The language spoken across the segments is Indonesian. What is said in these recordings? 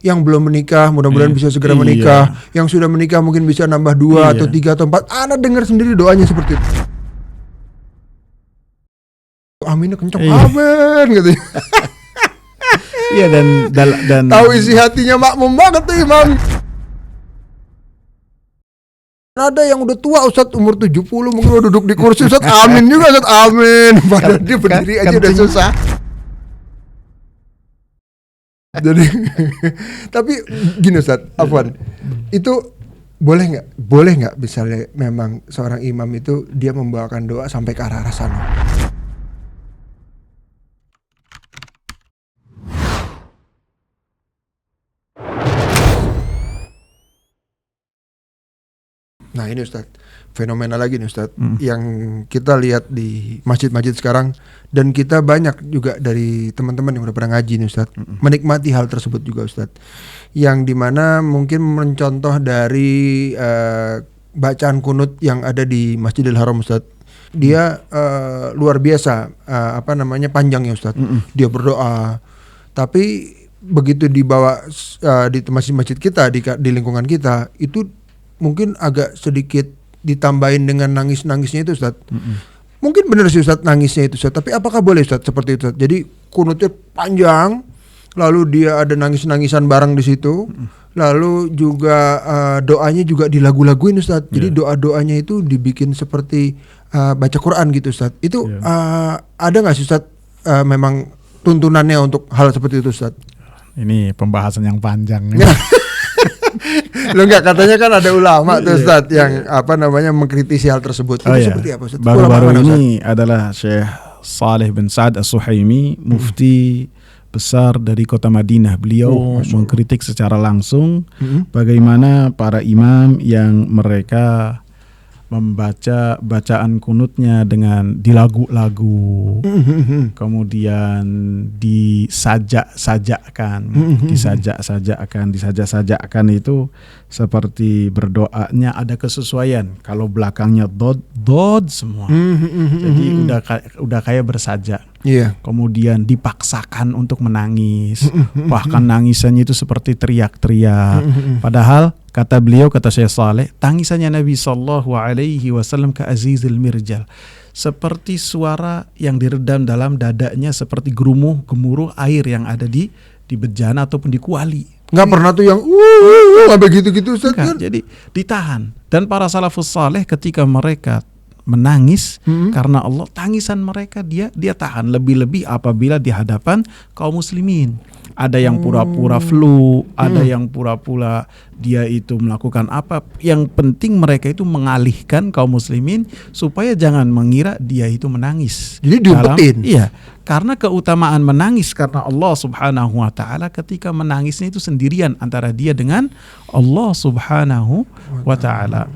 Yang belum menikah mudah-mudahan bisa segera menikah. Yang sudah menikah mungkin bisa nambah 2 atau 3 atau 4. Ana dengar sendiri doanya seperti itu. Aminnya kencang, amin gitu. Iya, dan tahu isi hatinya makmum banget tuh imam. Ada yang udah tua Ustadz, umur 70 mungkin udah duduk di kursi Ustadz, amin juga Ustadz, amin. Padahal dia berdiri aja udah susah. Jadi tapi gini Ustadz, Afwan, itu boleh nggak misalnya memang seorang imam itu dia membawakan doa sampai ke arah sana? Nah ini Ustadz, fenomena lagi nih Ustadz, yang kita lihat di masjid-masjid sekarang, dan kita banyak juga dari teman-teman yang udah pernah ngaji nih Ustadz, menikmati hal tersebut juga Ustadz, yang dimana mungkin mencontoh dari bacaan kunut yang ada di Masjidil Haram Ustadz. Dia luar biasa, panjang ya Ustadz. Dia berdoa, tapi begitu dibawa di masjid-masjid kita, di lingkungan kita, itu mungkin agak sedikit ditambahin dengan nangis-nangisnya itu Ustadz. Mungkin benar sih Ustadz nangisnya itu Ustadz, tapi apakah boleh Ustadz seperti itu Ustadz? Jadi kunutnya panjang, lalu dia ada nangis-nangisan bareng di situ, lalu juga doanya juga dilagu-laguin Ustadz. Jadi doa-doanya itu dibikin seperti baca Quran gitu Ustadz. Itu ada nggak sih Ustadz memang tuntunannya untuk hal seperti itu Ustadz? Ini pembahasan yang panjang. Lo enggak, katanya kan ada ulama tuh Ustadz yang mengkritisi hal tersebut. Itu seperti apa Ustadz? Baru-baru ini adalah Syekh Saleh bin Sa'ad As-Suhaimi, mufti besar dari kota Madinah. Beliau mengkritik secara langsung bagaimana para imam yang mereka membaca bacaan kunutnya dengan dilagu-lagu, kemudian disajak-sajakkan itu seperti berdoanya ada kesesuaian. Kalau belakangnya dod semua, jadi udah kayak bersajak. Kemudian dipaksakan untuk menangis, bahkan nangisannya itu seperti teriak-teriak. Padahal kata beliau, kata Syekh Saleh, tangisannya Nabi SAW ke azizil mirjal, seperti suara yang diredam dalam dadanya, seperti gemuruh air yang ada di bejana ataupun di kuali. Nggak pernah tuh yang sampai gitu-gitu Ustaz kan? Jadi ditahan. Dan para salafus saleh ketika mereka menangis karena Allah, tangisan mereka dia tahan, lebih-lebih apabila di hadapan kaum muslimin. Ada yang pura-pura flu, ada yang pura-pura dia itu melakukan apa. Yang penting mereka itu mengalihkan kaum muslimin supaya jangan mengira dia itu menangis. Jadi diumpetin. Iya, karena keutamaan menangis karena Allah Subhanahu wa taala, ketika menangisnya itu sendirian antara dia dengan Allah Subhanahu wa taala.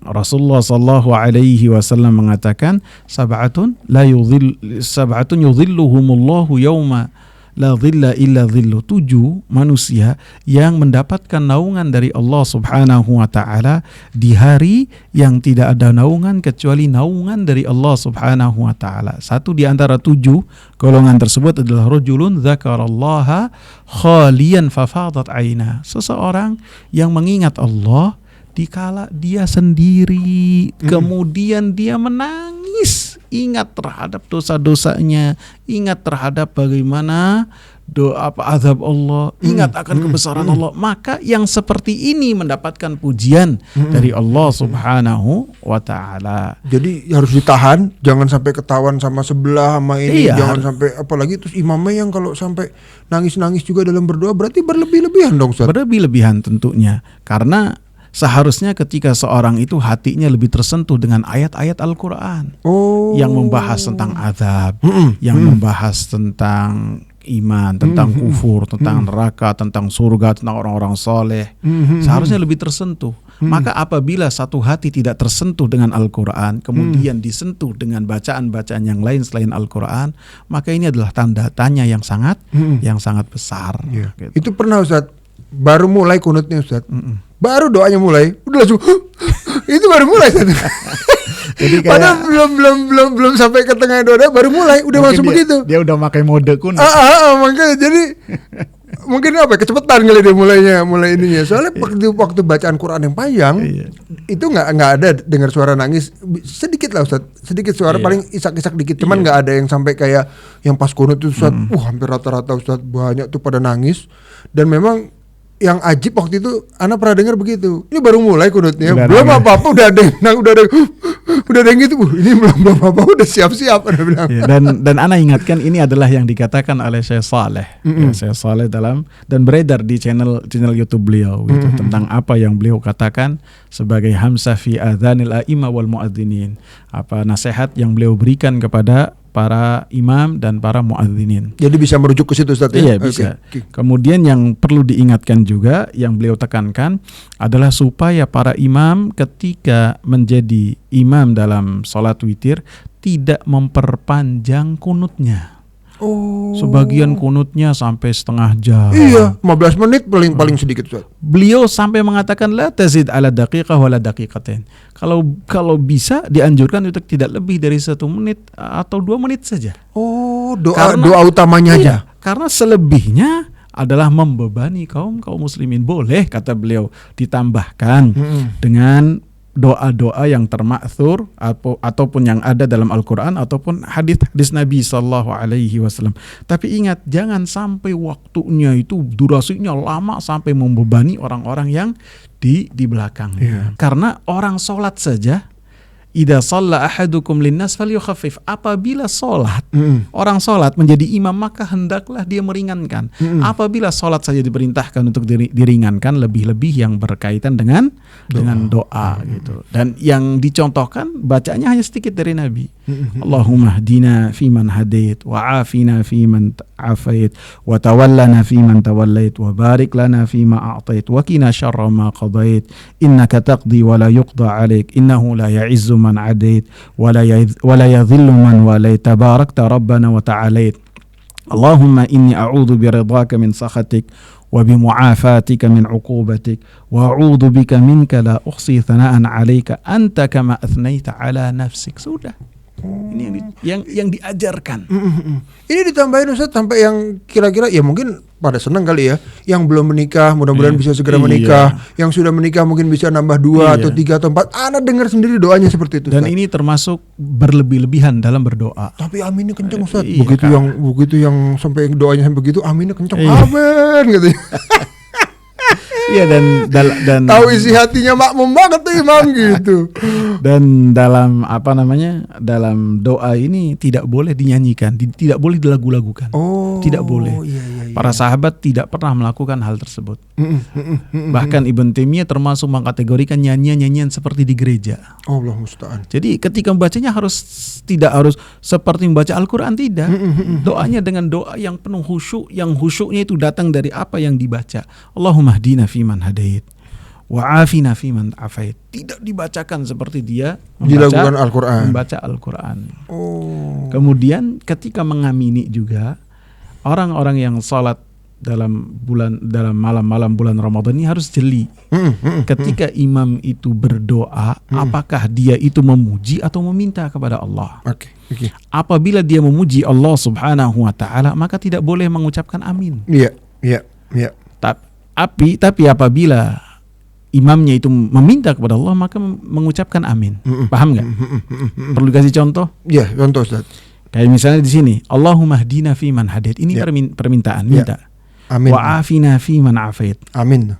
Rasulullah sallallahu alaihi wasallam mengatakan sab'atun yudhilluhumullahu yauma la dhilla illa dhillu. 7 manusia yang mendapatkan naungan dari Allah Subhanahu wa taala di hari yang tidak ada naungan kecuali naungan dari Allah Subhanahu wa taala. Satu di antara 7 golongan tersebut adalah rajulun dzakarallaha khalian fafadat aina. Seseorang yang mengingat Allah dikala dia sendiri, kemudian dia menangis, ingat terhadap dosa-dosanya, ingat terhadap bagaimana azab Allah, ingat akan kebesaran Allah, maka yang seperti ini mendapatkan pujian dari Allah Subhanahu wa taala. Jadi harus ditahan, jangan sampai ketahuan sama sebelah sama ini, jangan sampai, apalagi terus imamnya yang kalau sampai nangis-nangis juga dalam berdoa, berarti berlebih-lebihan dong Ustaz. Berlebih-lebihan tentunya, karena seharusnya ketika seorang itu hatinya lebih tersentuh dengan ayat-ayat Al-Quran yang membahas tentang azab, yang membahas tentang iman, tentang kufur, tentang neraka, tentang surga, tentang orang-orang soleh, seharusnya lebih tersentuh. Maka apabila satu hati tidak tersentuh dengan Al-Quran, kemudian disentuh dengan bacaan-bacaan yang lain selain Al-Quran, maka ini adalah tanda tanya yang sangat besar. Gitu. Itu pernah Ustaz, baru mulai kunutnya Ustaz, baru doanya mulai, udah langsung itu baru mulai. Jadi padahal belum sampai ke tengah doa baru mulai, udah masuk begitu. Dia udah pakai mode kunut. Makanya jadi mungkin kecepatan kali dia mulai ininya. Soalnya waktu bacaan Quran yang panjang itu nggak ada dengar suara nangis sedikit lah Ustaz, sedikit suara paling isak-isak dikit, cuman nggak ada yang sampai kayak yang pas kunut itu Ustaz, hampir rata-rata Ustaz banyak tuh pada nangis. Dan memang yang ajib waktu itu Ana pernah dengar begitu. Ini baru mulai kunutnya, belum apa-apa udah ada yang gitu. Ini belum apa-apa udah siap-siap Ana bilang. Ya, dan Ana ingatkan ini adalah yang dikatakan oleh Syekh Saleh. Ya, Syekh Saleh dan beredar di channel YouTube beliau gitu, tentang apa yang beliau katakan sebagai hamzah fi adzanil a'imma wal muadzinin. Apa nasihat yang beliau berikan kepada para imam dan para muadzinin. Jadi bisa merujuk ke situ Ustaz ya? Iya bisa. Kemudian yang perlu diingatkan juga, yang beliau tekankan adalah supaya para imam ketika menjadi imam dalam sholat witir tidak memperpanjang kunutnya. Sebagian kunutnya sampai setengah jam. Iya, 15 menit paling sedikit Ustaz. Beliau sampai mengatakan la tazid ala daqiqah wala daqiqatain. Kalau bisa dianjurkan untuk tidak lebih dari 1 menit atau 2 menit saja. Doa utamanya aja. Karena selebihnya adalah membebani kaum muslimin. Boleh kata beliau ditambahkan dengan doa-doa yang termaksur ataupun yang ada dalam Al-Quran ataupun hadis Nabi Sallallahu Alaihi Wasallam. Tapi ingat, jangan sampai waktunya itu durasinya lama sampai membebani orang-orang yang di belakangnya. Karena orang sholat saja, idza shalla ahadukum linnas falyukhaffif. Apabila orang sholat menjadi imam, maka hendaklah dia meringankan. Apabila sholat saja diperintahkan untuk diringankan, lebih-lebih yang berkaitan dengan doa gitu. Dan yang dicontohkan bacanya hanya sedikit dari Nabi. Allahumma hdina fiman hadait wa afina fiman afait wa tawallana fiman tawallait wa barik lana fima a'tait wa qina syarra ma qadait innaka taqdi wa la yuqda 'alaik innahu la ya'izzu man 'adait wa la yadhillu man walait tabarakta rabbana wa ta'alait. Allahumma inni a'udzu biridhaka min sakhatik wa bimu'afatika min 'uqubatik wa a'udzu bika minka la uhsi thana'an 'alaika anta kama athnaita 'ala nafsik. Sudah. Ini yang diajarkan. Ini ditambahin Ustaz sampai yang kira-kira ya mungkin pada senang kali ya, yang belum menikah mudah-mudahan bisa segera menikah, yang sudah menikah mungkin bisa nambah 2 atau 3 atau 4. Ana dengar sendiri doanya seperti itu Ustaz. Dan ini termasuk berlebih-lebihan dalam berdoa. Tapi aminnya kencang Ustaz. Begitu yang sampai doanya sampai begitu, aminnya kencang. Amin gitu. Iya dan tahu isi hatinya makmum banget tuh imam gitu. Dan dalam dalam doa ini tidak boleh dinyanyikan, tidak boleh dilagu-lagukan. Tidak boleh. Iya. Para sahabat tidak pernah melakukan hal tersebut. Bahkan Ibn Taimiyah termasuk mengkategorikan nyanyian-nyanyian seperti di gereja. Allah musta'an. Jadi ketika membacanya tidak harus seperti membaca Al-Quran, tidak. Doanya dengan doa yang penuh khusyuk, yang khusyuknya itu datang dari apa yang dibaca. Allahumma hdina fiman hadait wa afina fiman afait. Tidak dibacakan seperti dia membaca Al-Quran. Kemudian ketika mengamini juga, orang-orang yang sholat dalam malam-malam bulan Ramadan ini harus jeli. Ketika imam itu berdoa, apakah dia itu memuji atau meminta kepada Allah? Okay. Apabila dia memuji Allah Subhanahu wa taala, maka tidak boleh mengucapkan amin. Iya. Tapi apabila imamnya itu meminta kepada Allah, maka mengucapkan amin. Paham nggak? Perlu kasih contoh? Iya, contoh Ustaz. Kayak misalnya di sini, Allahumma hdina fiman hadait. Ini permintaan, minta. Amin. Wa afina fiman afait. Amin.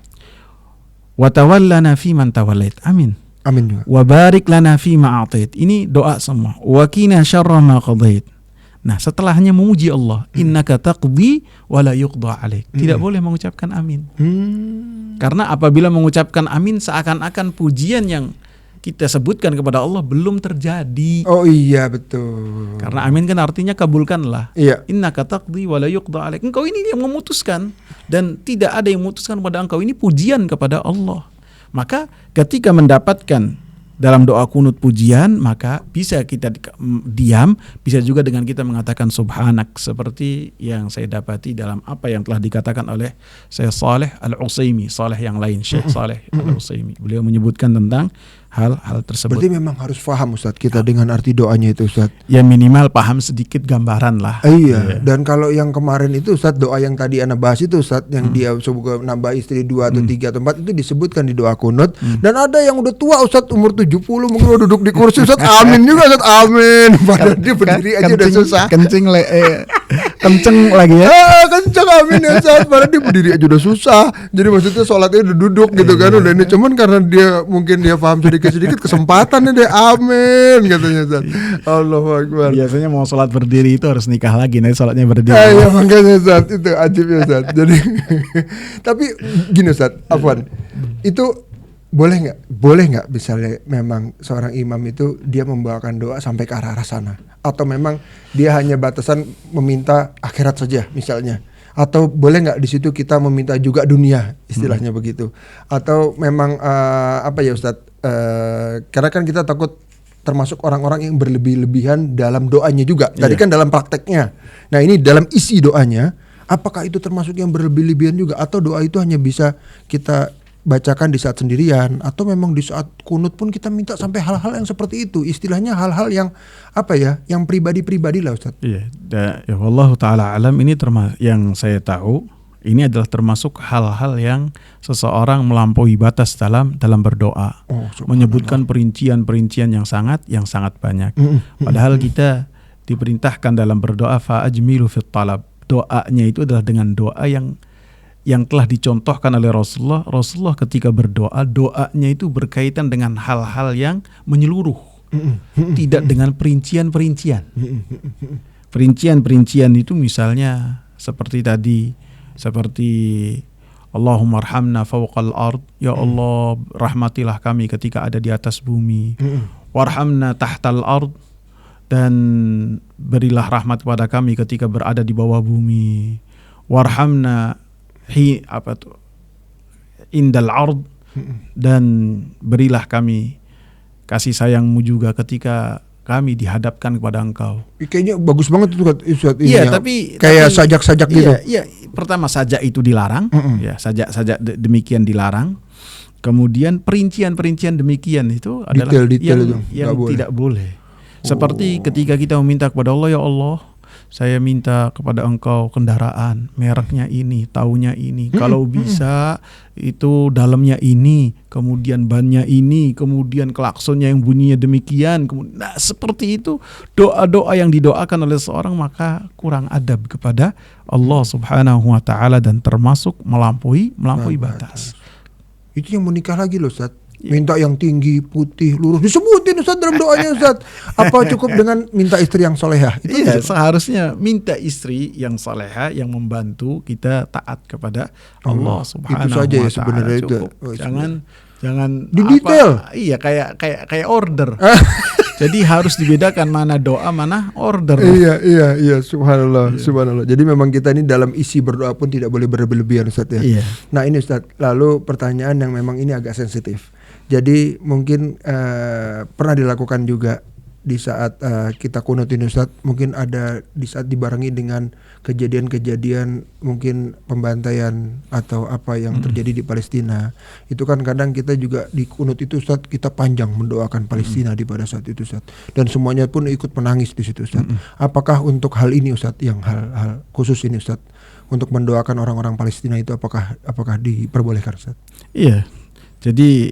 Wa tawallana fiman tawallait. Amin. Amin juga. Wa barik lana fima a'tait. Ini doa semua. Wa qina syarra ma qadait. Nah, setelahnya memuji Allah, innaka taqdi wa la yuqda 'alaik. Tidak boleh mengucapkan amin. Karena apabila mengucapkan amin, seakan-akan pujian yang kita sebutkan kepada Allah belum terjadi. Oh iya, betul. Karena amin kan artinya kabulkanlah. Iya. Innaka taqdi wa la yuqda 'alaik. Engkau ini yang memutuskan dan tidak ada yang memutuskan kepada engkau. Ini pujian kepada Allah. Maka ketika mendapatkan dalam doa kunut pujian, maka bisa kita diam, bisa juga dengan kita mengatakan subhanak, seperti yang saya dapati dalam apa yang telah dikatakan oleh Syekh Saleh Al-Utsaimin, Saleh yang lain, Syekh Saleh Al-Utsaimin. Beliau menyebutkan tentang hal-hal tersebut. Berarti memang harus paham Ustadz kita dengan arti doanya itu Ustadz. Ya minimal paham sedikit gambaran lah. Iya. Dan kalau yang kemarin itu Ustadz, doa yang tadi Ana bahas itu Ustadz, yang dia semoga nambah istri 2 atau 3 atau 4 itu disebutkan di doa kunut. Dan ada yang udah tua Ustadz, umur 70 mungkin udah duduk di kursi Ustadz, amin juga Ustadz, amin. Padahal dia berdiri aja udah susah. Kenceng lagi ya. Kenceng amin ya Ustadz, padahal dia berdiri aja udah susah. Jadi maksudnya sholatnya udah duduk gitu kan, udah ini cuman karena dia mungkin dia paham sedikit-sedikit kesempatannya deh, amin katanya Ustadz. Allahu Akbar. Biasanya mau sholat berdiri itu harus nikah lagi, nanti sholatnya berdiri. Iya makanya Ustadz, itu ajibnya Ustadz. Jadi tapi gini Ustadz, Afwan, itu boleh nggak misalnya memang seorang imam itu dia membawakan doa sampai ke arah sana, atau memang dia hanya batasan meminta akhirat saja misalnya, atau boleh nggak di situ kita meminta juga dunia istilahnya begitu, atau memang apa ya Ustadz, karena kan kita takut termasuk orang-orang yang berlebih-lebihan dalam doanya juga. Tadi kan dalam prakteknya. Nah ini dalam isi doanya, apakah itu termasuk yang berlebih-lebihan juga, atau doa itu hanya bisa kita bacakan di saat sendirian, atau memang di saat kunut pun kita minta sampai hal-hal yang seperti itu, istilahnya hal-hal yang apa ya, yang pribadi-pribadi lah Ustaz. Iya, ya wallahu taala alam, ini yang saya tahu ini adalah termasuk hal-hal yang seseorang melampaui batas dalam berdoa, menyebutkan perincian-perincian yang sangat banyak. Padahal kita diperintahkan dalam berdoa fa'ajmilu fit talab. Doanya itu adalah dengan doa yang telah dicontohkan oleh Rasulullah. Rasulullah ketika berdoa, doanya itu berkaitan dengan hal-hal yang menyeluruh, tidak dengan perincian-perincian. Perincian-perincian itu misalnya seperti Allahumma arhamna fawqal ard, ya Allah rahmatilah kami ketika ada di atas bumi. Warhamna tahtal ard, dan berilah rahmat kepada kami ketika berada di bawah bumi. Warhamna indal ard, dan berilah kami kasih sayangmu juga ketika kami dihadapkan kepada Engkau. Kayaknya bagus banget itu Ustaz. Iya, tapi kayak sajak-sajak gitu. Iya, pertama sajak itu dilarang, ya sajak demikian dilarang. Kemudian perincian-perincian demikian itu adalah detail yang tidak boleh. Seperti ketika kita meminta kepada Allah, ya Allah, saya minta kepada Engkau kendaraan, mereknya ini, tahunnya ini, kalau bisa itu dalamnya ini, kemudian bannya ini, kemudian klaksonnya yang bunyinya demikian. Nah, seperti itu doa-doa yang didoakan oleh seorang, maka kurang adab kepada Allah Subhanahu wa taala dan termasuk melampaui batas. Itu yang menikah lagi loh Ustaz. Minta yang tinggi, putih, lurus, disebutin Ustaz dalam doanya Ustaz. Apa cukup dengan minta istri yang solehah? Iya, seharusnya minta istri yang solehah yang membantu kita taat kepada Allah Subhanahu wa taala. Itu saja ya sebenarnya itu. Jangan di detail. Iya, kayak order. Jadi harus dibedakan mana doa, mana order. Iya, subhanallah. Jadi memang kita ini dalam isi berdoa pun tidak boleh berlebihan Ustaz ya. Iya. Nah ini Ustaz, lalu pertanyaan yang memang ini agak sensitif. Jadi mungkin pernah dilakukan juga di saat kita kunut ini Ustaz, mungkin ada di saat dibarengi dengan kejadian-kejadian mungkin pembantaian atau apa yang terjadi di Palestina. Itu kan kadang kita juga di kunut itu Ustaz, kita panjang mendoakan Palestina di pada saat itu Ustaz. Dan semuanya pun ikut menangis di situ Ustaz. Apakah untuk hal ini Ustaz, yang hal khusus ini Ustaz, untuk mendoakan orang-orang Palestina itu apakah diperbolehkan Ustaz? Iya. Jadi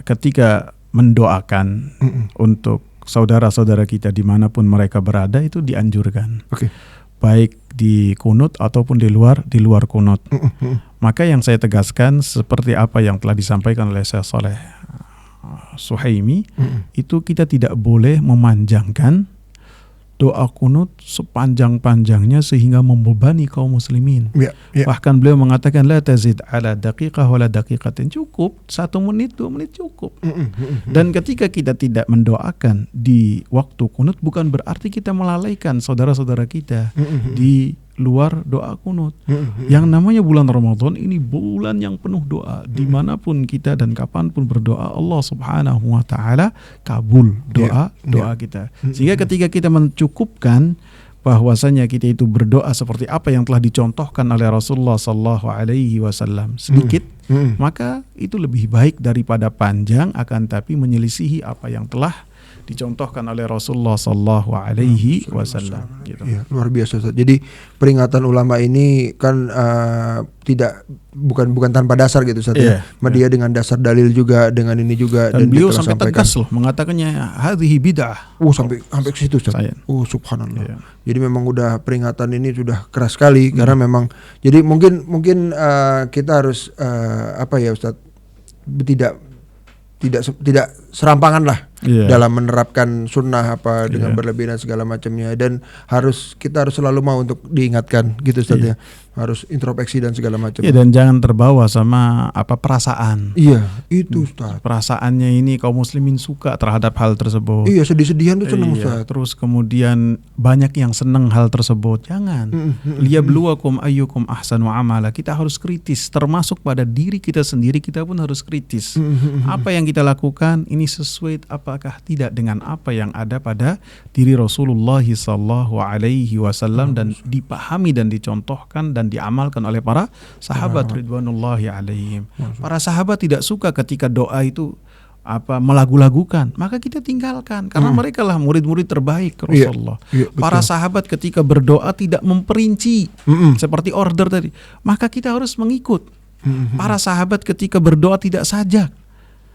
ketika mendoakan untuk saudara-saudara kita dimanapun mereka berada itu dianjurkan, baik di kunut ataupun di luar kunut. Maka yang saya tegaskan seperti apa yang telah disampaikan oleh Syekh Saleh Suhaimi, itu kita tidak boleh memanjangkan doa kunut sepanjang-panjangnya sehingga membebani kaum muslimin. Bahkan beliau mengatakan la tazid ala daqiqah wala daqiqatin, cukup 1 menit 2 menit cukup. Dan ketika kita tidak mendoakan di waktu kunut, bukan berarti kita melalaikan saudara-saudara kita di luar doa kunut. Yang namanya bulan Ramadan ini bulan yang penuh doa. Dimanapun kita dan kapanpun berdoa, Allah Subhanahu wa taala kabul doa kita. Sehingga ketika kita mencukupkan bahwasanya kita itu berdoa seperti apa yang telah dicontohkan oleh Rasulullah sallallahu alaihi wasallam sedikit, maka itu lebih baik daripada panjang akan tapi menyelisihi apa yang telah dicontohkan oleh Rasulullah sallallahu alaihi wasallam gitu. Ya, luar biasa Ustaz. Jadi peringatan ulama ini kan bukan tanpa dasar gitu Ustaz ya. Dia dengan dasar dalil juga, dengan ini juga, dan beliau sampai tegas loh mengatakannya hadhihi bid'ah. Sampai ke situ Ustaz. Subhanallah. Jadi memang udah peringatan ini sudah keras sekali karena memang jadi mungkin kita harus apa ya Ustaz, tidak serampangan lah dalam menerapkan sunnah dengan berlebihan segala macamnya, dan kita harus selalu mau untuk diingatkan gitu Ustaz ya, harus introspeksi dan segala macam. Dan jangan terbawa sama perasaan. Itu Ustaz. Perasaannya ini kaum muslimin suka terhadap hal tersebut. Sedih-sedihan tuh seneng Ustaz. Terus kemudian banyak yang seneng hal tersebut. Jangan. Liyabluwakum ayyukum ahsanu amala. Kita harus kritis, termasuk pada diri kita sendiri, kita pun harus kritis. Apa yang kita lakukan ini sesuai apakah tidak dengan apa yang ada pada diri Rasulullah sallallahu alaihi wasallam dan dipahami dan dicontohkan dan diamalkan oleh para sahabat ridwanullahi alaihim. Para sahabat tidak suka ketika doa itu melagu-lagukan, maka kita tinggalkan karena mereka lah murid-murid terbaik Rasulullah. Para sahabat ketika berdoa tidak memperinci seperti order tadi, maka kita harus mengikut. Para sahabat ketika berdoa tidak sajak,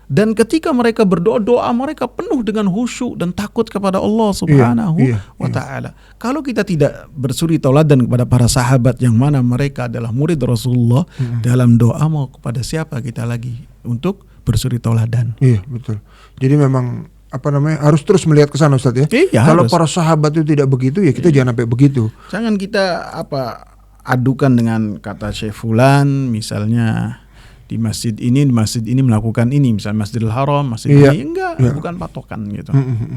dan ketika mereka berdoa, doa mereka penuh dengan khusyuk dan takut kepada Allah Subhanahu wa ta'ala. Kalau kita tidak bersuri tauladan kepada para sahabat yang mana mereka adalah murid Rasulullah, dalam doa mau kepada siapa kita lagi untuk bersuri tauladan? Iya, betul. Jadi memang harus terus melihat ke sana Ustaz ya. Kalau para sahabat itu tidak begitu, ya kita jangan sampai begitu. Jangan kita adukan dengan kata Syekh Fulan misalnya, di masjid ini melakukan ini, misalnya Masjidil Haram, masjid ini bukan patokan gitu.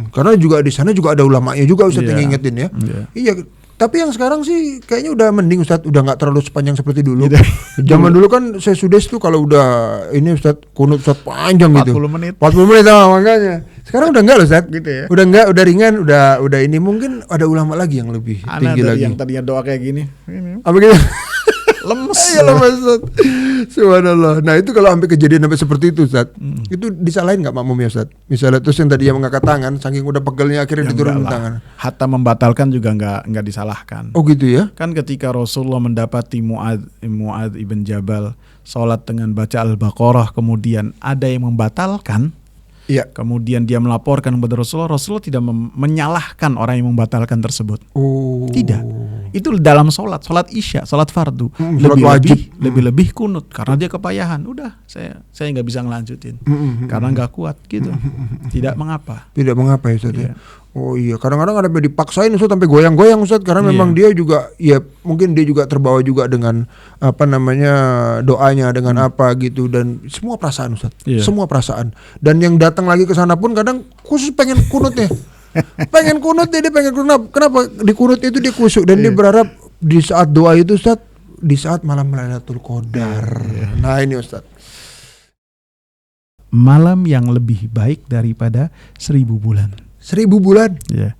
Karena juga di sana juga ada ulamanya juga Ustaz yang ngingetin ya. Tapi yang sekarang sih kayaknya udah mending Ustaz, udah nggak terlalu sepanjang seperti dulu. Zaman dulu kan saya sudes tuh kalau udah ini Ustaz kunut Ustaz panjang 40 gitu. 40 menit. Makanya. Sekarang udah enggak loh Ustaz gitu ya. Udah enggak, udah ringan, udah ini mungkin ada ulama lagi yang lebih tinggi lagi. Yang tadinya doa kayak gini. Apa gitu? Lemes. Lemes Ustaz. Subhanallah. Nah itu kalau sampai kejadian sampai seperti itu Ustaz, itu disalahin nggak makmum ya Ustaz? Misalnya terus yang tadi yang mengangkat tangan, saking udah pegelnya akhirnya diturunkan tangan. Hatta membatalkan juga nggak disalahkan. Oh gitu ya? Kan ketika Rasulullah mendapati Mu'adz ibn Jabal sholat dengan baca Al-Baqarah, kemudian ada yang membatalkan. Kemudian dia melaporkan kepada Rasulullah tidak menyalahkan orang yang membatalkan tersebut. Tidak. Itu dalam sholat isya, sholat fardu. Lebih kunut karena dia kepayahan. Udah, saya nggak bisa ngelanjutin karena nggak kuat gitu. Tidak mengapa ya Ustaz ya. Oh iya, kadang-kadang ada dipaksain Ustaz sampai goyang-goyang Ustaz karena memang dia juga mungkin dia juga terbawa juga dengan doanya dengan apa gitu, dan semua perasaan Ustaz. Semua perasaan. Dan yang datang lagi ke sana pun kadang khusus pengen kunut ya. Pengen kunut dia pengen kunut. Kenapa? Di kunut itu dia khusyuk dan dia berharap di saat doa itu Ustaz, di saat malam Lailatul Qadar. Nah, ini Ustaz. Malam yang lebih baik daripada 1000 bulan. 1000 bulan? Ya.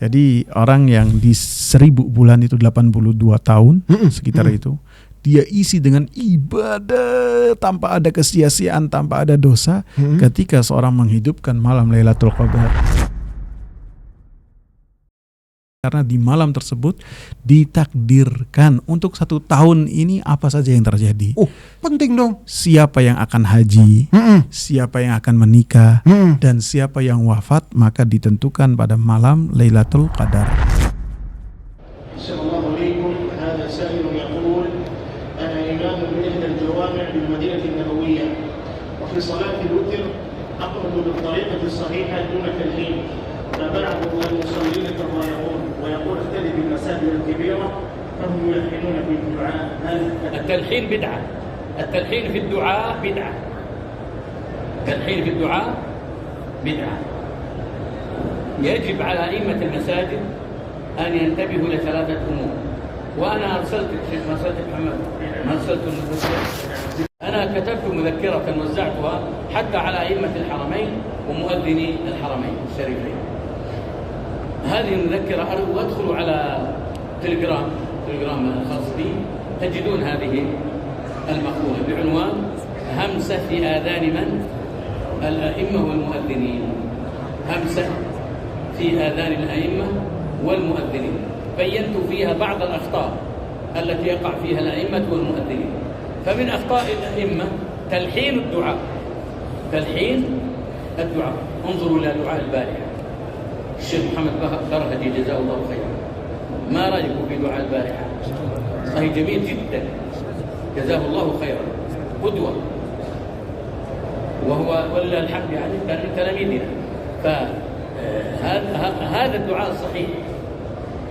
Jadi orang yang di 1000 bulan itu 82 tahun sekitar itu, dia isi dengan ibadah tanpa ada kesia-siaan, tanpa ada dosa. Ketika seorang menghidupkan malam Lailatul Qadar, karena di malam tersebut ditakdirkan untuk 1 tahun ini apa saja yang terjadi. Penting dong. Siapa yang akan haji, siapa yang akan menikah, dan siapa yang wafat, maka ditentukan pada malam Lailatul Qadar. Assalamualaikum. Hada sa'il yaqul ana imam min ihda al-jawami' bil Madinah an-Nabawiyyah wa fi salat al-witr aqrab bil-tariqah as-sahihah duna talhin. فبعض المصلين يتضايقون ويقول اختلف بالمساجد الكبيرة فهم يلحنون في الدعاء. التلحين بدعة. التلحين في الدعاء بدعة. التلحين في الدعاء بدعة. يجب على أئمة المساجد أن ينتبهوا لثلاثة أمور. وأنا أرسلت الشيخ محمد أرسلت المذكرة. أنا كتبت مذكرة وزعتها حتى على أئمة الحرمين ومؤذني الحرمين الشريفين. هذه المذكرة وادخلوا على تليجرام الخاص بي تجدون هذه المقولة بعنوان همسة في آذان من؟ الأئمة والمؤذنين. همسة في آذان الأئمة والمؤذنين. بينت فيها بعض الأخطاء التي يقع فيها الأئمة والمؤذنين. فمن أخطاء الأئمة تلحين الدعاء. انظروا إلى دعاء البارحة. الشيخ محمد برهدي جزاه الله خيرا، ما رأيكم في دعاء البارحة؟ صحيح جميل جدا، جزاه الله خيرا، قدوة، وهو ولله الحمد يعني كان من تلاميذنا. فهذا الدعاء الصحيح،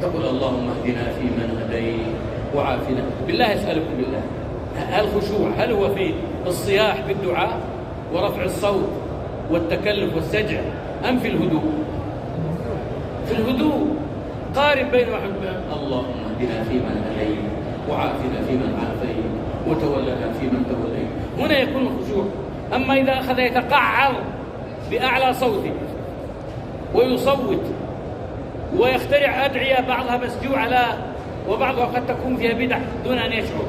تقول اللهم اهدنا فيمن هديت وعافنا. بالله أسألكم بالله، الخشوع هل هو في الصياح بالدعاء ورفع الصوت والتكلف والسجع أم في الهدوء؟ في الهدوء. قارن بين اللهم اهدنا فيمن هديت وعافنا فيمن عافيت وتولنا فيمن توليت. هنا يكون الخشوع. أما إذا أخذ يتقعر بأعلى صوته ويصوت ويخترع أدعية بعضها مسجوع وبعضها قد تكون فيها بدع دون أن يشعر.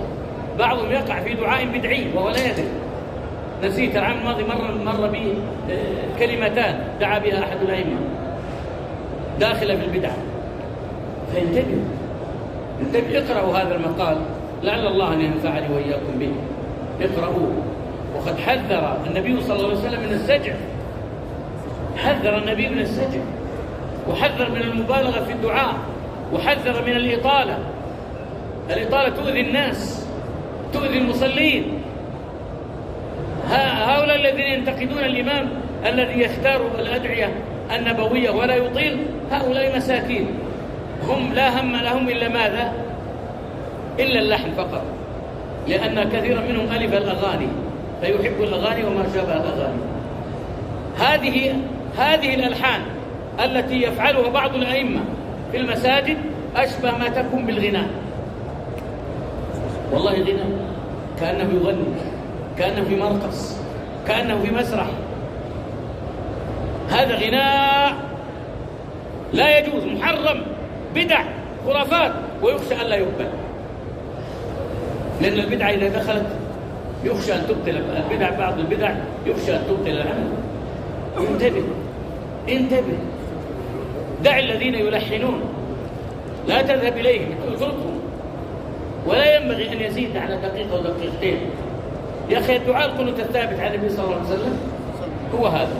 بعضهم يقع في دعاء بدعي وهو لا يدري. نسيت العام الماضي مر بي كلمتان دعا بها أحد الأئمة داخلة في البدع. فانتبهوا، اقرأوا هذا المقال لعل الله أن ينفعني وإياكم به. اقرأوه. وقد حذر النبي صلى الله عليه وسلم من السجع. حذر النبي من السجع، وحذر من المبالغة في الدعاء، وحذر من الإطالة. الإطالة تؤذي الناس، تؤذي المصلين. هؤلاء الذين ينتقدون الإمام الذي يختار الأدعية النبوية ولا يطيل، هؤلاء مساكين، هم لا هم لهم إلا ماذا؟ إلا اللحن فقط، لأن كثيرا منهم ألف الأغاني فيحب الأغاني وما شابه الأغاني. هذه الألحان التي يفعلها بعض الأئمة في المساجد أشبه ما تكون بالغناء. والله غناء، كأنه يغني، كأنه في مرقص، كأنه في مسرح. هذا غناء لا يجوز، محرم، بدع، خرافات، ويخشى أن لا يقبل. لأن البدعة إذا دخلت يخشى أن تبطل البدع، بعض البدع يخشى أن تبطل العمل. انتبه. دع الذين يلحنون، لا تذهب إليهم، اتركهم. ولا ينبغي أن يزيد على دقيقة ودقيقتين. يا أخي الدعاء القنوت الثابت عن النبي صلى الله عليه وسلم هو هذا: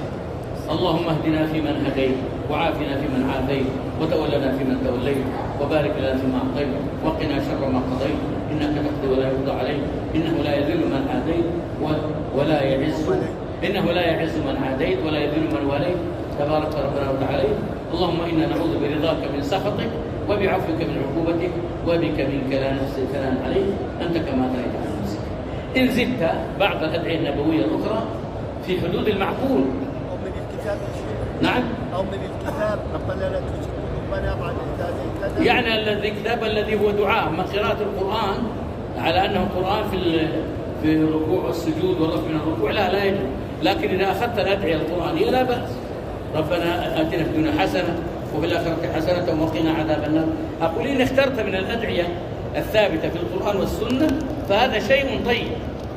اللهم اهدنا فيمن هديت وعافنا فيمن عافيت وتولنا فيمن توليت وبارك لنا فيما أعطيت وقنا شر ما قضيت إنك تقضي ولا يقضى عليك إنه لا يذل من عاديت ولا يعز من عاديت ولا يذل من واليت تبارك ربنا وتعالى. اللهم إنا نعوذ برضاك من سخطك وبعفوك من عقوبتك وبك منك لا نحصي ثناء عليك أنت كما أثنيت على نفسك. إن زدت بعض الأدعية النبوية الأخرى في حدود المعقول. أو من الكتاب. نعم. أو من الكتاب ربنا لا تزغ قلوبنا بعد إذ هديتنا. يعني الكتاب الذي هو دعاء، ما قراءة القرآن على أنه قرآن في الركوع والسجود والرفع من الركوع لا يجوز. لكن إذا أخذت الأدعية القرآنية لا بأس. ربنا آتنا في الدنيا حسنة وفي الآخرة حسنة وقنا عذاب النار. أقول إن اخترت من الأدعية الثابتة في القرآن والسنة فهذا شيء طيب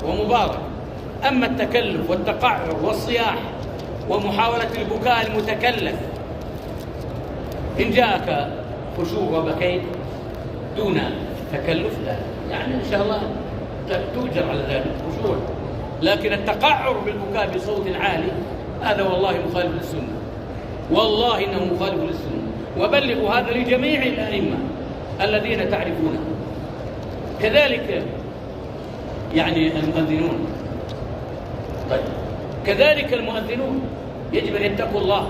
ومبارك. أما التكلف والتقعر والصياح ومحاولة البكاء المتكلف، إن جاءك خشوع وبكيت دون تكلف لا، يعني إن شاء الله تؤجر على ذلك خشوع. لكن التقعر بالبكاء بصوت عالي هذا والله مخالف للسنة، والله إنه مخالف للسنة. وبلغوا هذا لجميع الأئمة الذين تعرفونه. كذلك يعني المؤذنون، طيب كذلك المؤذنون يجب أن يتقوا الله.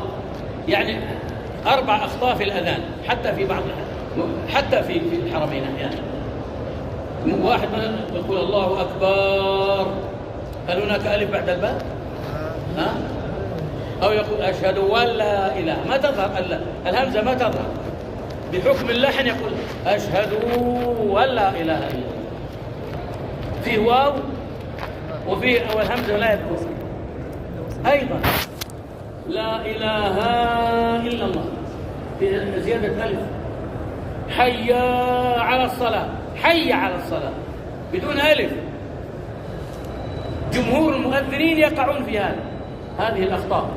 يعني 4 أخطاء في الأذان حتى في الحرمين أحيانا. واحد يقول الله أكبر، هل هناك ألف بعد الباء؟ ها؟ أو يقول أشهد أن لا إله، ما تظهر الهمزة ما تظهر. بحكم اللحن يقول أشهد أن لا إله إلا الله، فيه واو وفيه والهمزة لا يذكر. أيضا لا إله إلا الله زيادة ألف. حي على الصلاة، حي على الصلاة بدون ألف. جمهور المؤذنين يقعون في هذه الأخطاء.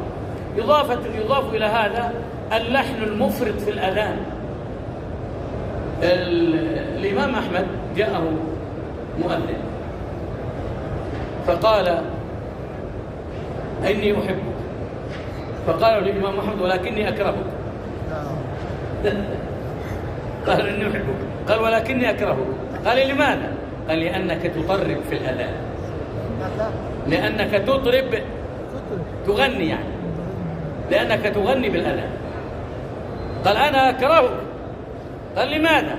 يضاف إلى هذا اللحن المفرط في الأذان. الإمام أحمد جاءه مؤذن فقال إني أحبك، فقال الإمام أحمد ولكني أكرهك. قال إني أحبك، قال ولكني أكرهك. قال لماذا؟ قال لأنك تطرب في الأذان، لأنك تطرب، تغني يعني، لأنك تغني بالأذان. قال أنا أكرهك. قال لماذا؟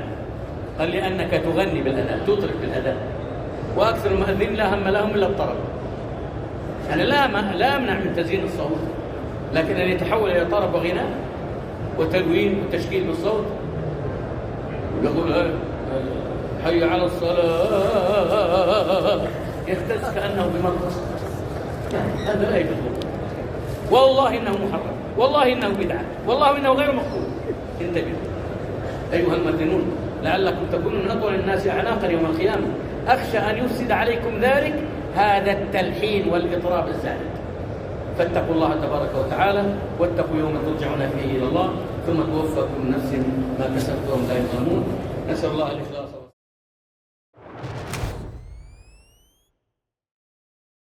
قال لأنك تغني بالأذان، تطرب بالأذان. وأكثر المؤذنين لا هم لهم إلا الطرب، يعني لا أمنع من تزيين الصوت، لكن أن يتحول إلى طرب وغناء وتلوين وتشكيل بالصوت. يقول حي على الصلاة، يهتز كأنه بمطر. هذا لا يجوز، والله إنه محرم، والله إنه بدعة، والله إنه غير مقبول. انتبهوا أيها المؤذنون، لعلكم تكونوا من أطول الناس أعناقا يوم القيامة. أخشى أن يفسد عليكم ذلك هذا التلحين والإطراب الزائد. فاتقوا الله تبارك وتعالى، واتقوا يوم ترجعون فيه إلى الله، ثم توفى كل نفس ما كسبت وهم لا يظلمون. نسأل الله الإخلاص.